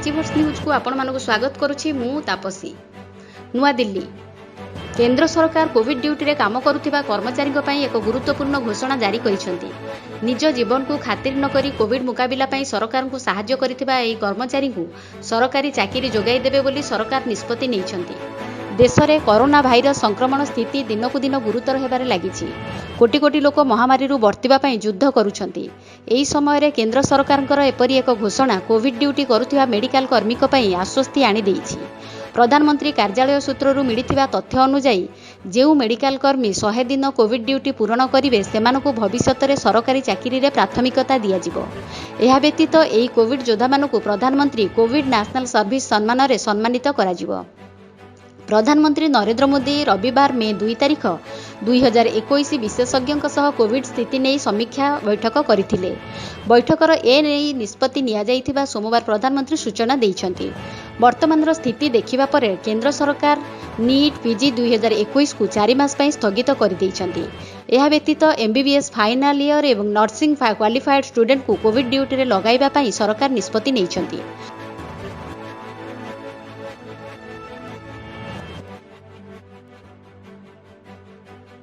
डिजिवर्स news को आपण मानक स्वागत करुछि मु तापसी। नुआ दिल्ली केंद्र सरकार कोविड ड्यूटी रे काम करुथिबा कर्मचारी पई एक गुरुत्वपूर्ण घोषणा जारी करिसेंती। निज जीवन को खातिर न करी कोविड मुकाबिला पई सरकार को सहाय्य करिथिबा एई कर्मचारी को सरकारी चाकरी जोगाई देबे बोली सरकार निष्पत्ति नेइछंती। देश में कोरोना भाइरस संक्रमण स्थिति दिनक दिन गुरुतर हेबारे लागिछि। कोटी कोटी लोक महामारी वर्तिबा पई युद्ध करुछंती। एही समय रे केंद्र सरकारଙ୍କର एपरि एक घोषणा कोविड ड्यूटी करुथिबा मेडिकल कर्मी को पई आश्वस्ति आनी देइछि। प्रधानमंत्री कार्यालय सूत्रରୁ मिलिथिबा तथ्य अनुसार जेउ मेडिकल कर्मी 100 दिन कोविड ड्यूटी पूरण करिवे सेमानकु भविष्यत रे सरकारी चाकरी रे प्राथमिकता दिया जिवो। एहा व्यतीत एही कोविड योद्धा मानकु प्रधानमंत्री कोविड नेशनल सर्विस सम्मान रे सम्मानित कराजिवो। प्रधानमंत्री नरेंद्र मोदी रविवार मे 2 तारिख 2021 विशेषज्ञों सह कोविड स्थिति नहीं समीक्षा बैठक करथिले। बैठकर ए नहीं निष्पत्ति निया जाइथिबा सोमवार प्रधानमंत्री सूचना दैछंती। वर्तमान स्थिति देखिबा परे केंद्र सरकार नीट पीजी 2021 को 4 मास पई स्थगित कर दैछंती। एहा व्यतीत एमबीबीएस फाइनल ईयर एवं नर्सिंग क्वालिफाइड स्टूडेंट को कोविड ड्यूटी रे लगाइबा पई सरकार निष्पत्ति नैछंती।